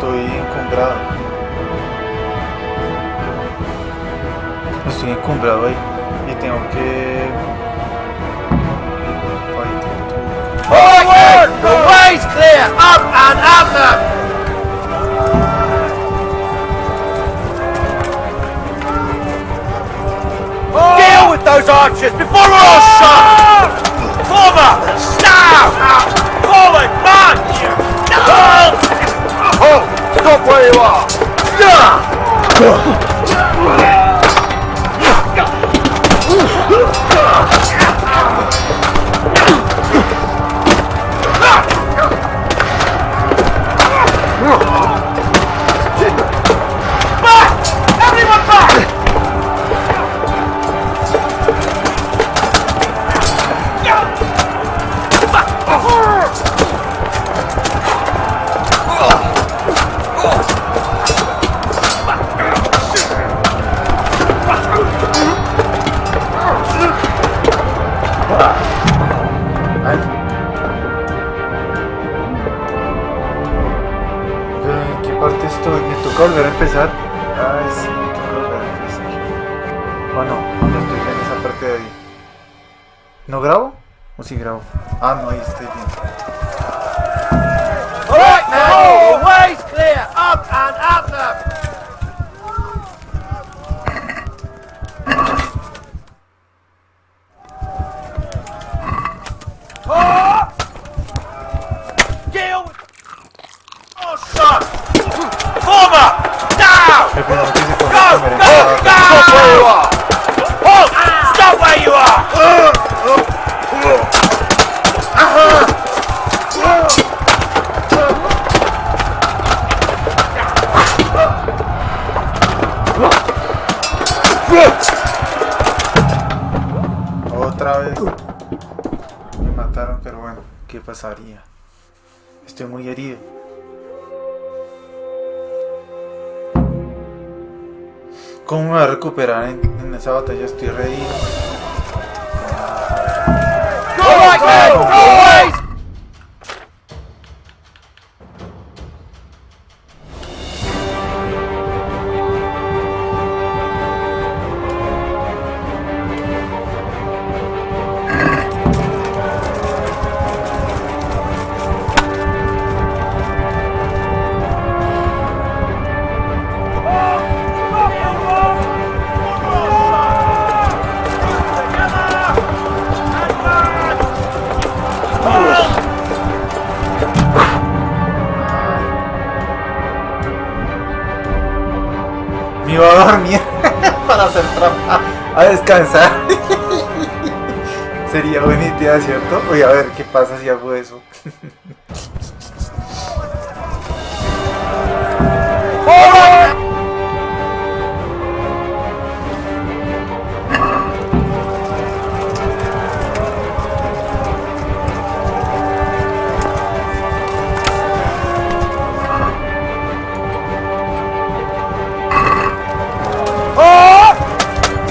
Estoy encumbrado. Estoy encumbrado ahí. Y tengo que... Forward! The way's clear! Up and at them! Deal with those archers before we're all shot! Forward! Now! Forward! March! Oh! Stop where you are! Volver a empezar. Ay, sí, tengo que volver a empezar. O no, ya estoy en esa parte de ahí. ¿No grabo? ¿O sí grabo? Ah, no, ahí estoy bien. Alright now, the way's clear! Up and at them! Deal with... Oh, shot! Former! Now! Go! Go! Go! Stop where you are! Halt! Stop where you are! Otra vez. Me mataron, pero bueno, ¿qué pasaría? Estoy muy herido. ¿Cómo me voy a recuperar en esa batalla? Estoy ready. Alright then! Always! Me iba a dormir para hacer trampa, a descansar. Sería buena idea, ¿cierto? Voy a ver qué pasa si hago eso.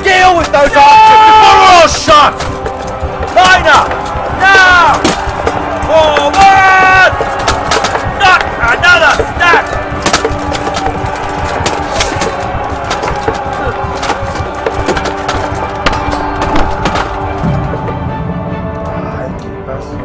Deal with those archers before we're all shot! Line up! Now! Forward! Not another step! Ay, ¿qué pasó?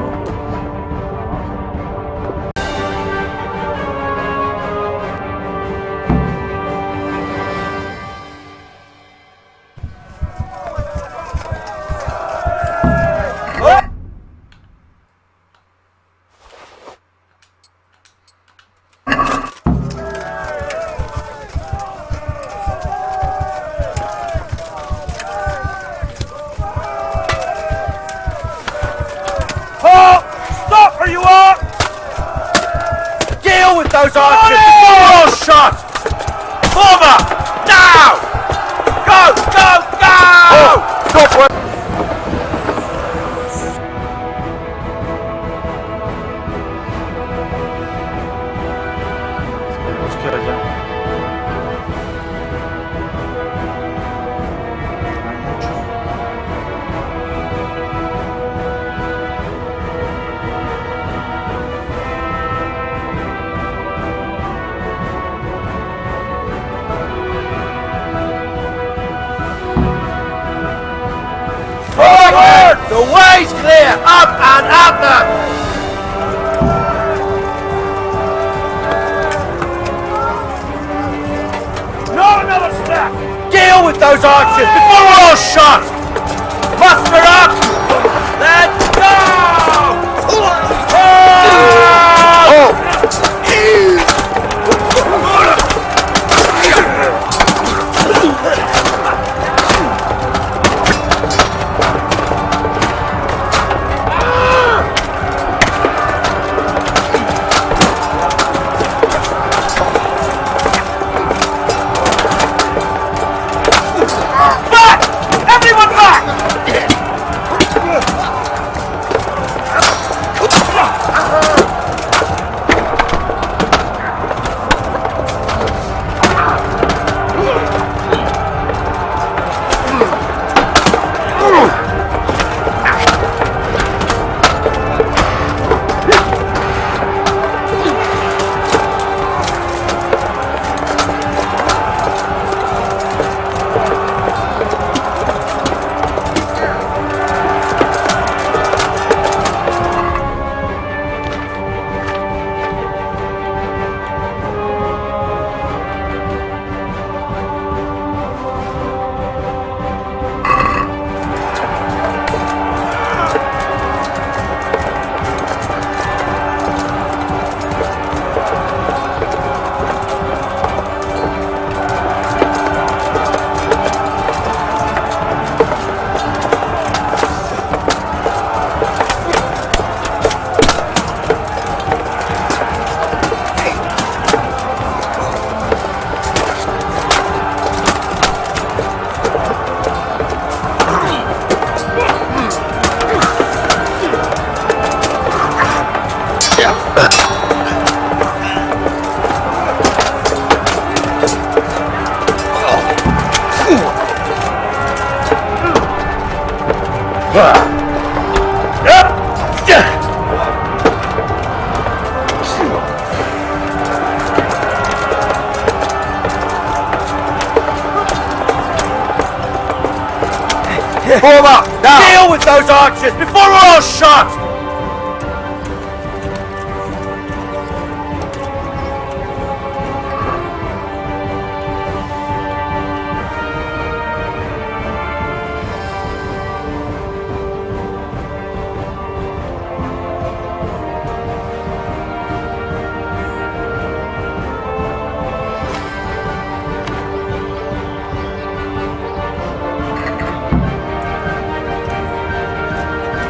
Halt! Stop where you are! Deal with those archers before we're all shot! Forward! Now! Go! Go! Go! Stop where... Esperemos que haya. No hay mucho. Ways clear! Up and at them! Not another step! Deal with those archers before we're all shot! Muster up! Let's go! Back! Everyone back! Form up, now! Deal with those archers before we're all shot!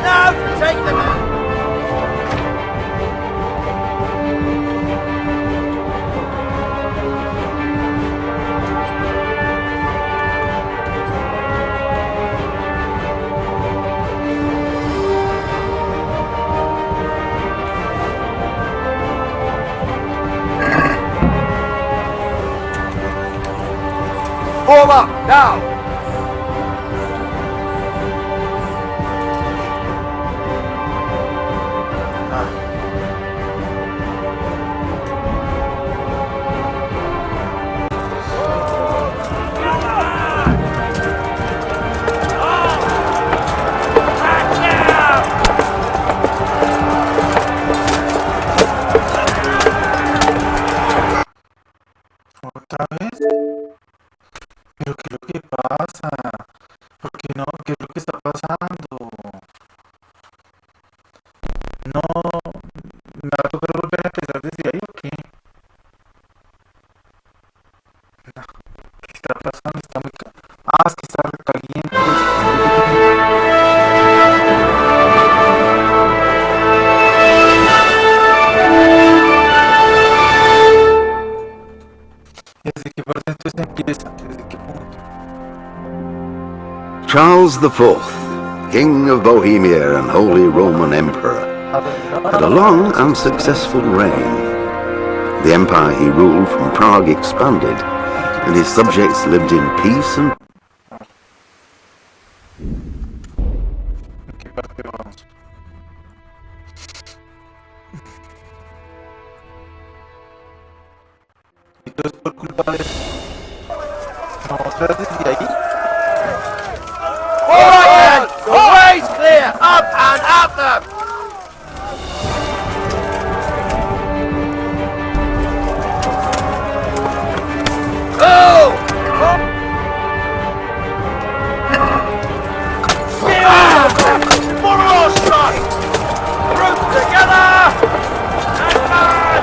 Now to take them out! Form up, now! ¿Otra vez? ¿Pero qué es lo que pasa? ¿Por qué no? ¿Qué es lo que está pasando? No, ¿me va a tocar volver a empezar desde ahí o qué? No, ¿qué está pasando? Está muy... es que está recaliente. ¿Desde qué parte entonces empieza? ¿Desde qué punto? Charles IV, King of Bohemia and Holy Roman Emperor, had a long and successful reign. The empire he ruled from Prague expanded, and his subjects lived in peace and... ¿En qué parte vamos? ¿Y todo es por culpa de... No, otra vez desde ahí? All right then! The way's clear! Up and at them! Go! Before we're all shot! Group together! And man!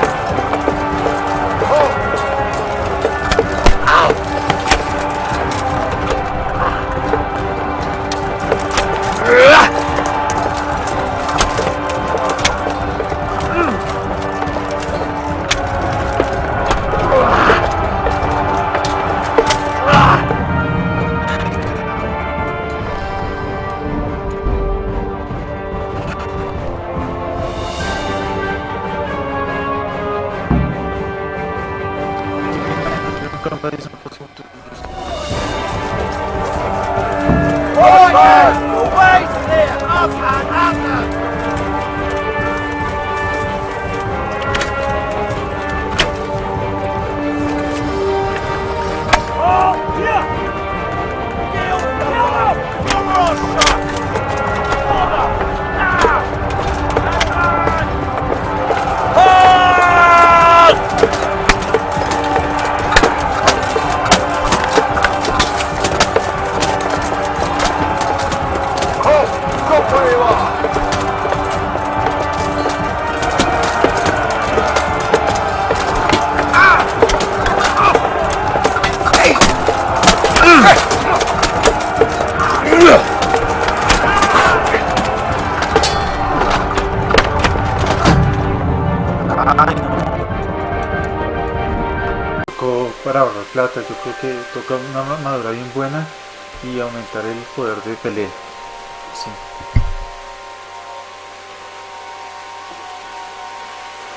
Away clear! Up and at them! Oh, yeah! Kill! Kill them! Before we're all shot! Order! Now! And man! Hold! Stop where you are! Tocó para ahorrar plata, yo creo que toca una armadura bien buena y aumentar el poder de pelea. Sí.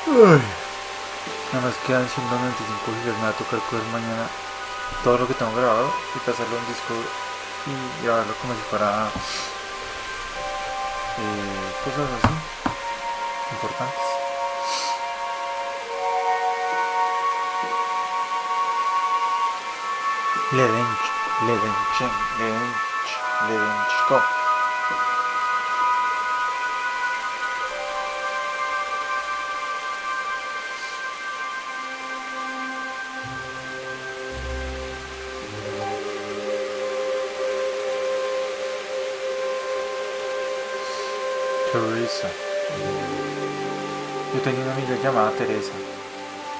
Ay. Nada más quedan 195 gigas, me va a tocar coger mañana todo lo que tengo grabado y pasarlo a un disco y grabarlo como si fuera cosas así importantes. Ledenchko. Thereza. Yo tenía una amiga llamada Thereza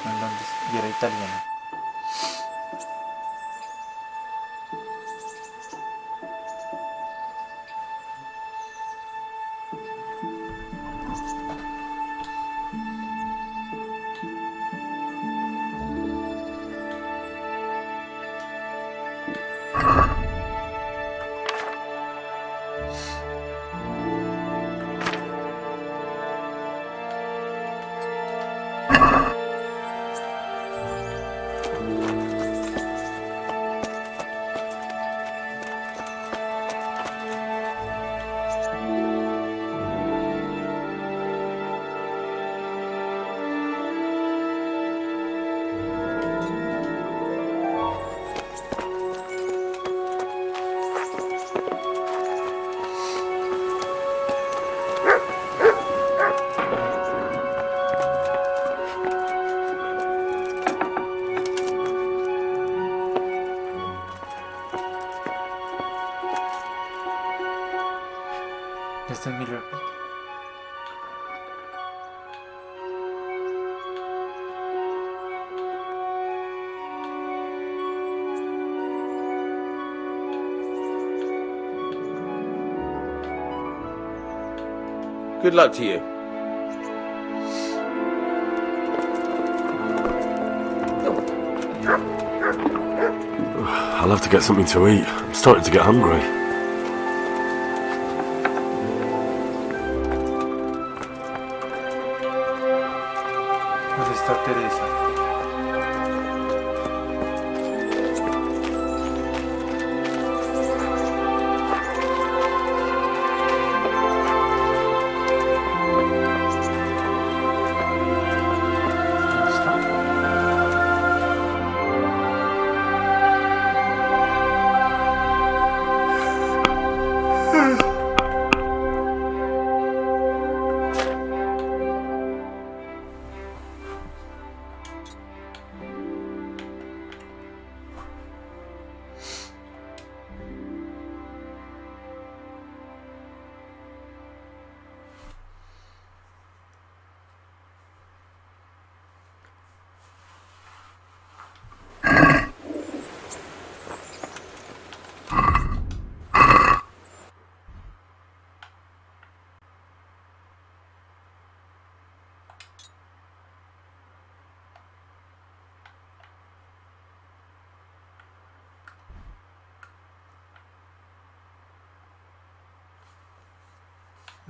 en Londres y era italiana. Este es mi report. Good luck to you. I'll have to get something to eat. I'm starting to get hungry. ¿Dónde está Thereza? ¿Dónde está?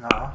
No.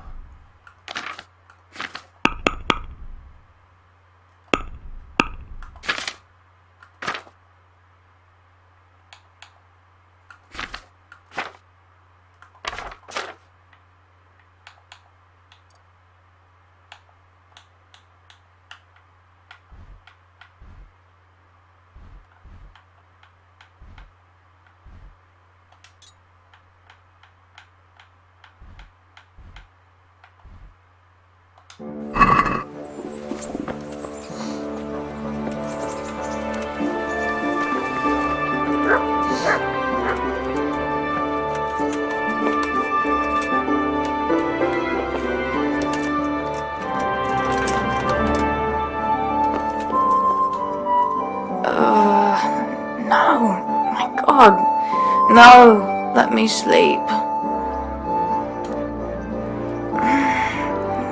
No. My God. No. Let me sleep.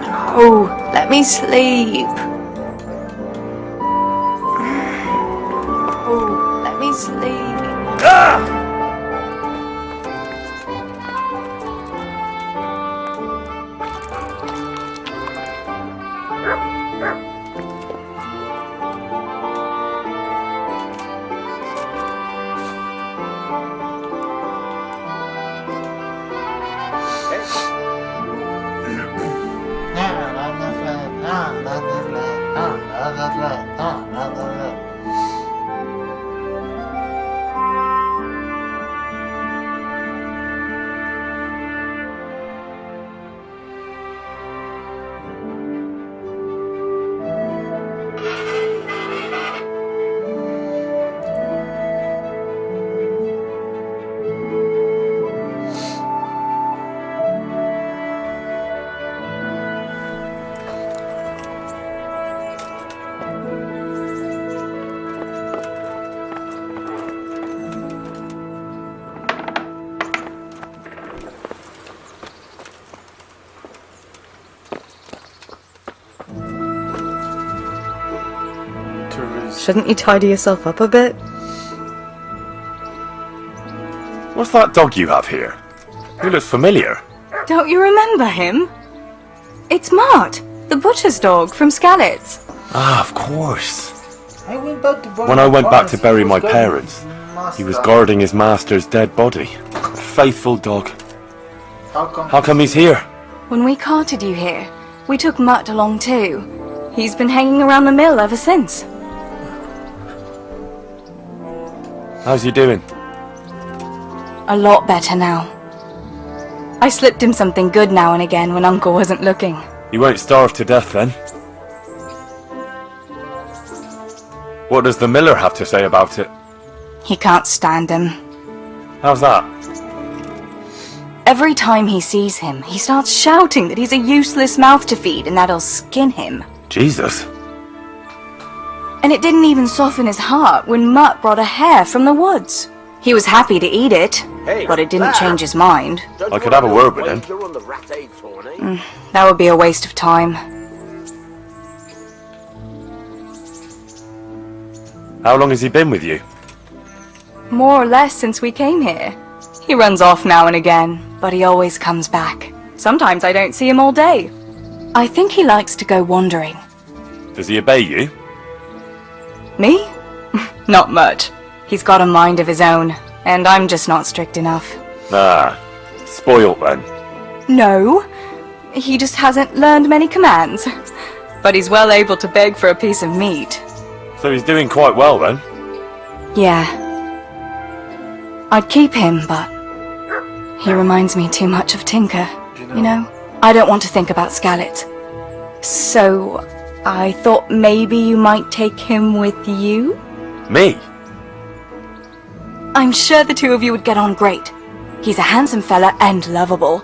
No. Let me sleep. No. Let me sleep. Shouldn't you tidy yourself up a bit? What's that dog you have here? He looks familiar. Don't you remember him? It's Mart, the butcher's dog from Skalitz. Ah, of course. When I went back to bury my parents, he was guarding his master's dead body. Faithful dog. How come he's here? When we carted you here, we took Mutt along too. He's been hanging around the mill ever since. How's he doing? A lot better now. I slipped him something good now and again when Uncle wasn't looking. He won't starve to death then. What does the miller have to say about it? He can't stand him. How's that? Every time he sees him, he starts shouting that he's a useless mouth to feed and that'll skin him. Jesus. And it didn't even soften his heart when Mutt brought a hare from the woods. He was happy to eat it, but it didn't change his mind. I could have a word with him. That would be a waste of time. How long has he been with you? More or less since we came here. He runs off now and again, but he always comes back. Sometimes I don't see him all day. I think he likes to go wandering. Does he obey you? Me? Not much. He's got a mind of his own, and I'm just not strict enough. Ah, spoilt then. No, he just hasn't learned many commands. But he's well able to beg for a piece of meat. So he's doing quite well then? Yeah. I'd keep him, but he reminds me too much of Tinker. You know, I don't want to think about Skalitz. So I thought maybe you might take him with you? Me? I'm sure the two of you would get on great. He's a handsome fella and lovable.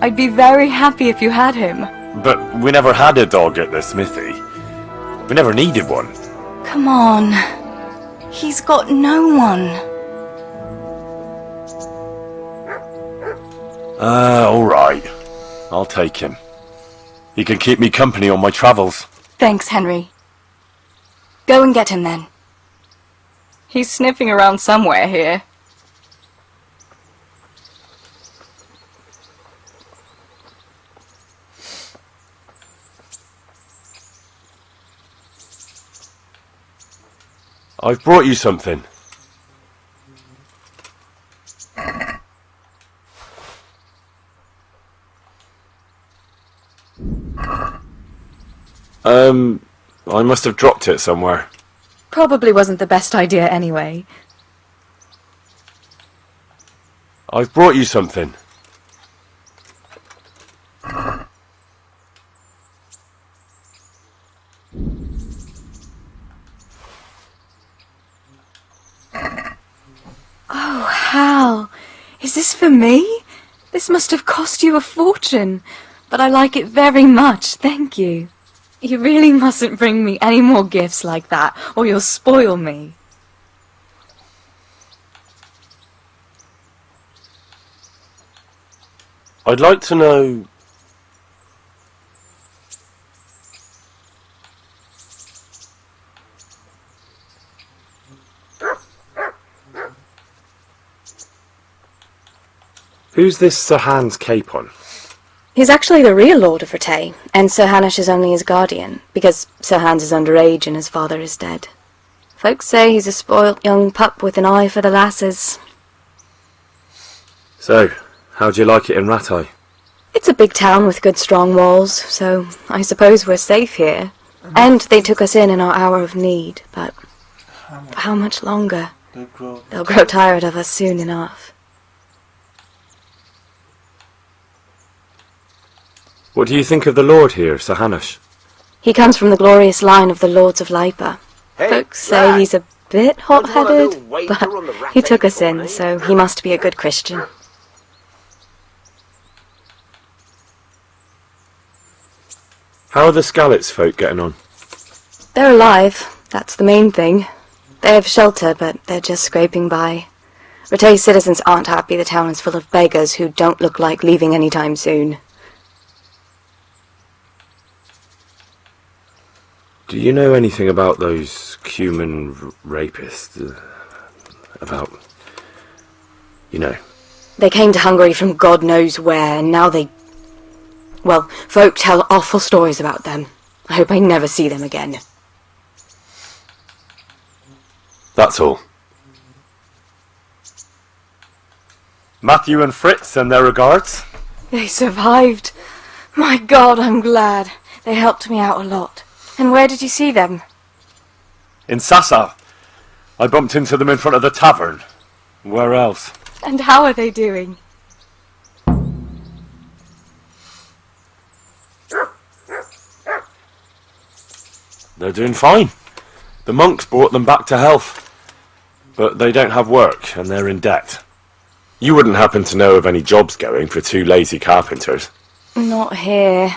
I'd be very happy if you had him. But we never had a dog at the smithy. We never needed one. Come on. He's got no one. Alright. I'll take him. He can keep me company on my travels. Thanks, Henry. Go and get him then. He's sniffing around somewhere here. I've brought you something. I must have dropped it somewhere. Probably wasn't the best idea anyway. I've brought you something. Oh, Hal. Is this for me? This must have cost you a fortune. But I like it very much, thank you. You really mustn't bring me any more gifts like that, or you'll spoil me. I'd like to know... Who's this Sir Hans Capon? He's actually the real Lord of Rete, and Sir Hanush is only his guardian, because Sir Hans is underage and his father is dead. Folks say he's a spoilt young pup with an eye for the lasses. So, how'd you like it in Rattay? It's a big town with good strong walls, so I suppose we're safe here. And they took us in our hour of need, but for how much longer? They'll grow tired of us soon enough. What do you think of the Lord here, Sir Hanush? He comes from the glorious line of the Lords of Lipa. Hey, Folks say lad. he's a bit Don't you want a little hot-headed, wager on the but he took us in, Rattay so he must be a good Christian. How are the Skalitz folk getting on? They're alive, that's the main thing. They have shelter, but they're just scraping by. Rate's citizens aren't happy the town is full of beggars who don't look like leaving anytime soon. Do you know anything about those human rapists? About... you know. They came to Hungary from God knows where, and now they... well, folk tell awful stories about them. I hope I never see them again. That's all. Matthew and Fritz send their regards. They survived. My God, I'm glad. They helped me out a lot. And where did you see them? In Sassa. I bumped into them in front of the tavern. Where else? And how are they doing? They're doing fine. The monks brought them back to health. But they don't have work, and they're in debt. You wouldn't happen to know of any jobs going for two lazy carpenters? Not here.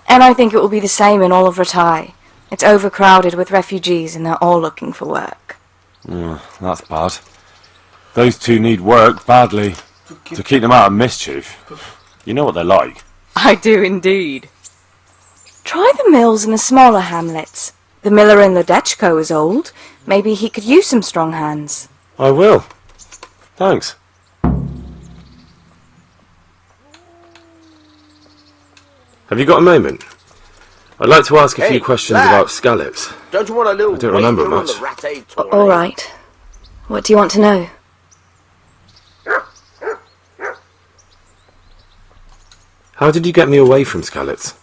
And I think it will be the same in all of Rattay. It's overcrowded with refugees and they're all looking for work. That's bad. Those two need work badly. To keep them out of mischief. You know what they're like. I do indeed. Try the mills in the smaller hamlets. The miller in Ledechko is old. Maybe he could use some strong hands. I will. Thanks. Have you got a moment? I'd like to ask a few questions lad. about Skalitz. Don't you want a little I don't remember wager on much. the Rattay tournament? All right. What do you want to know? How did you get me away from Skalitz?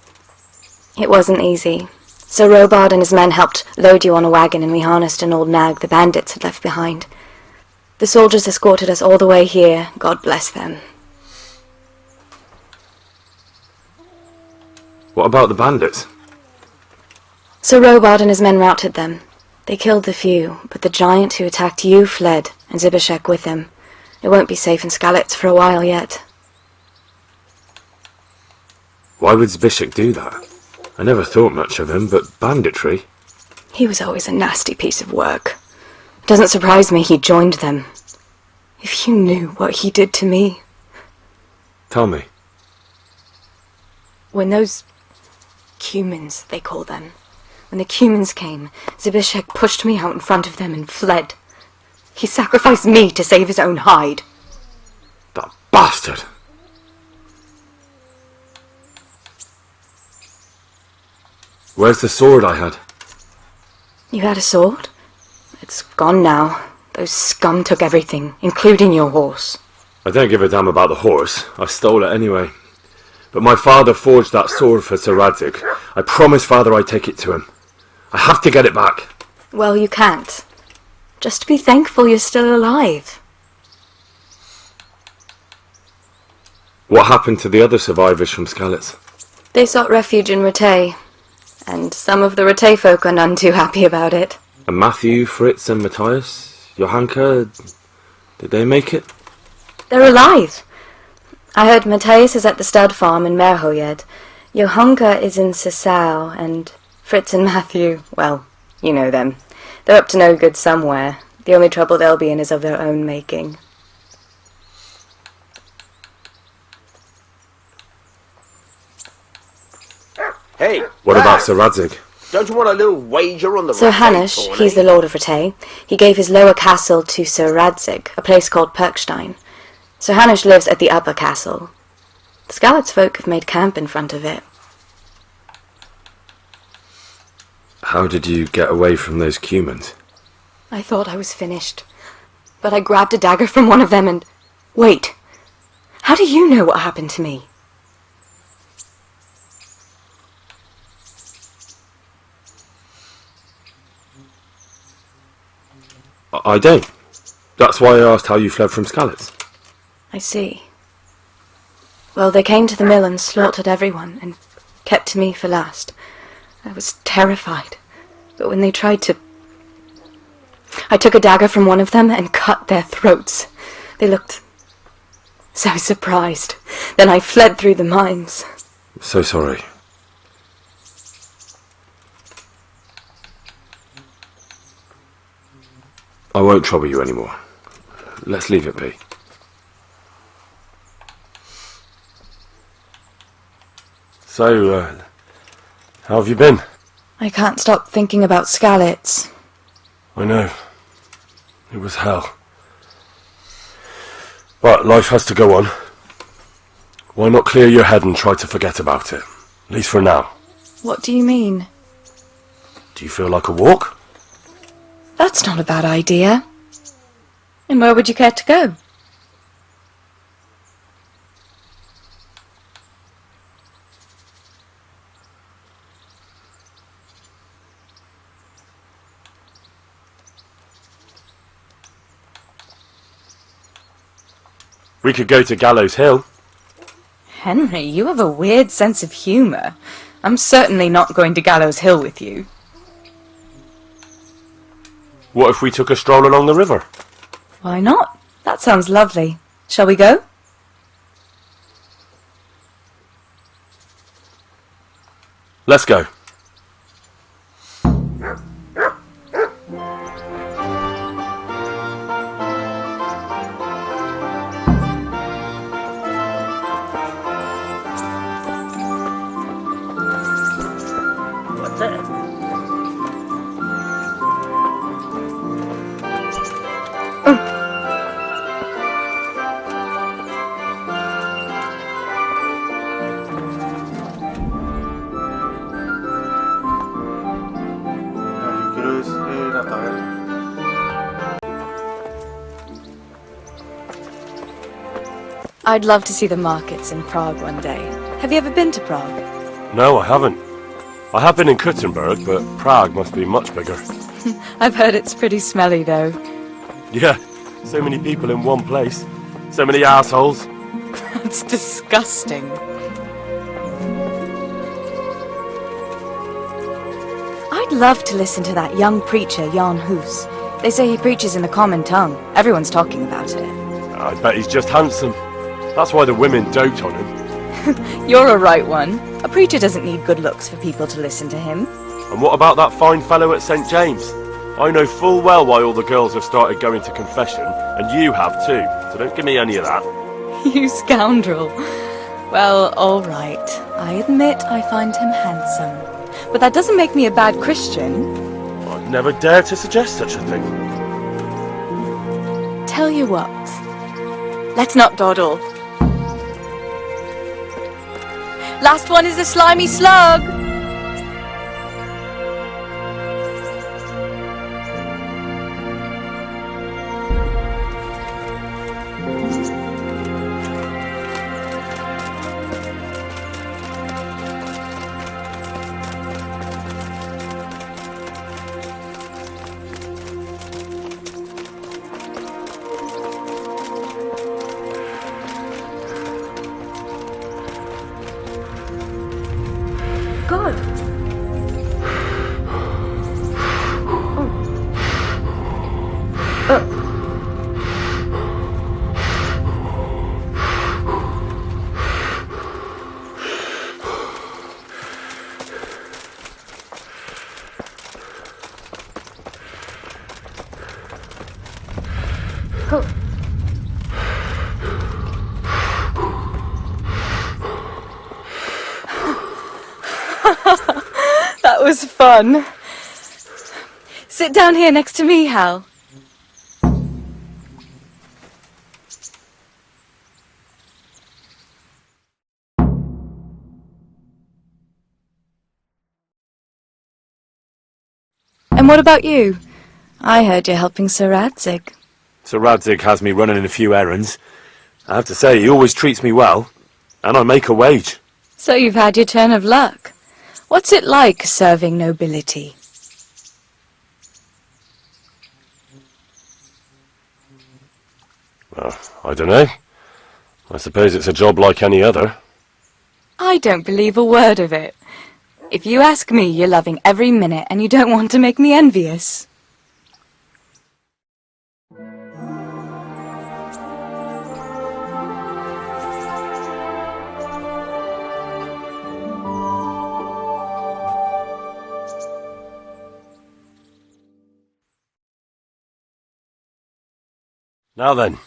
It wasn't easy. Sir Robard and his men helped load you on a wagon and we harnessed an old nag the bandits had left behind. The soldiers escorted us all the way here, God bless them. What about the bandits? Sir Robard and his men routed them. They killed the few, but the giant who attacked you fled, and Zibishek with him. It won't be safe in Skalitz for a while yet. Why would Zbyszek do that? I never thought much of him, but banditry? He was always a nasty piece of work. It doesn't surprise me he joined them. If you knew what he did to me. Tell me. When those Cumans, they call them. When the Cumans came, Zbyszek pushed me out in front of them and fled. He sacrificed me to save his own hide. That bastard! Where's the sword I had? You had a sword? It's gone now. Those scum took everything, including your horse. I don't give a damn about the horse. I stole it anyway. But my father forged that sword for Sir Radzig. I promised Father I'd take it to him. I have to get it back. Well, you can't. Just be thankful you're still alive. What happened to the other survivors from Skalitz? They sought refuge in Ratay, and some of the Ratay folk are none too happy about it. And Matthew, Fritz and Matthias? Johanka? Did they make it? They're alive. I heard Matthias is at the stud farm in Merhojed. Johanka is in Sisau, and Fritz and Matthew, well, you know them. They're up to no good somewhere. The only trouble they'll be in is of their own making. – Hey! What about Sir Radzig? Don't you want a little wager on the Sir Ratay Hanush, tourney? he's the Lord of Ratay. He gave his lower castle to Sir Radzig, a place called Perkstein. Sir Hanush lives at the upper castle. The Skalitz folk have made camp in front of it. How did you get away from those Cumans? I thought I was finished, but I grabbed a dagger from one of them and... Wait! How do you know what happened to me? I don't. That's why I asked how you fled from Skalitz. I see. Well, they came to the mill and slaughtered everyone, and kept me for last. I was terrified, but when they tried to... I took a dagger from one of them and cut their throats. They looked so surprised. Then I fled through the mines. So sorry. I won't trouble you anymore. Let's leave it be. So, how have you been? I can't stop thinking about Skalitz. I know. It was hell. But life has to go on. Why not clear your head and try to forget about it? At least for now. What do you mean? Do you feel like a walk? That's not a bad idea. And where would you care to go? We could go to Gallows Hill. Henry, you have a weird sense of humour. I'm certainly not going to Gallows Hill with you. What if we took a stroll along the river? Why not? That sounds lovely. Shall we go? Let's go. What's that? Yo quiero ir a la taberna. I'd love to see the markets in Prague one day. Have you ever been to Prague? No, I haven't. I have been in Kuttenberg, but Prague must be much bigger. I've heard it's pretty smelly, though. Yeah, so many people in one place. So many assholes. That's disgusting. I'd love to listen to that young preacher, Jan Hus. They say he preaches in the common tongue. Everyone's talking about it. I bet he's just handsome. That's why the women dote on him. You're a right one. A preacher doesn't need good looks for people to listen to him. And what about that fine fellow at St. James? I know full well why all the girls have started going to confession, and you have too, so don't give me any of that. You scoundrel. Well, all right. I admit I find him handsome. But that doesn't make me a bad Christian. I'd never dare to suggest such a thing. Tell you what. Let's not dawdle. Last one is a slimy slug. That was fun. Sit down here next to me, Hal. And what about you? I heard you're helping Sir Radzig. Sir Radzig has me running a few errands. I have to say, he always treats me well, and I make a wage. So you've had your turn of luck. What's it like serving nobility? I don't know. I suppose it's a job like any other. I don't believe a word of it. If you ask me, you're loving every minute and you don't want to make me envious. Now then.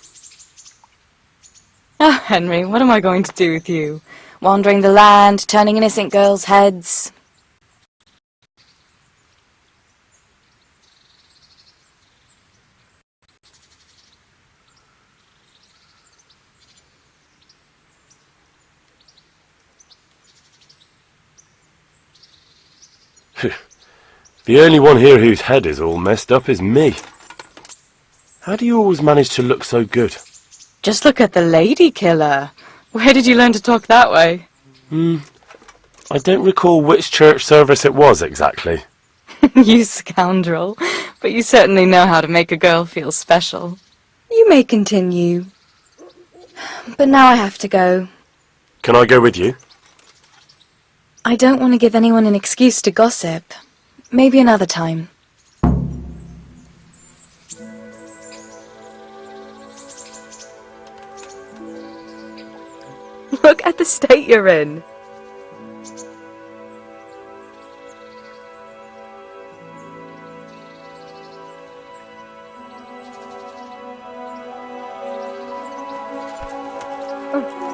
Oh, Henry, what am I going to do with you? Wandering the land, turning innocent girls' heads. The only one here whose head is all messed up is me. How do you always manage to look so good? Just look at the lady killer. Where did you learn to talk that way? I don't recall which church service it was exactly. You scoundrel. But you certainly know how to make a girl feel special. You may continue. But now I have to go. Can I go with you? I don't want to give anyone an excuse to gossip. Maybe another time. Look at the state you're in. Oh.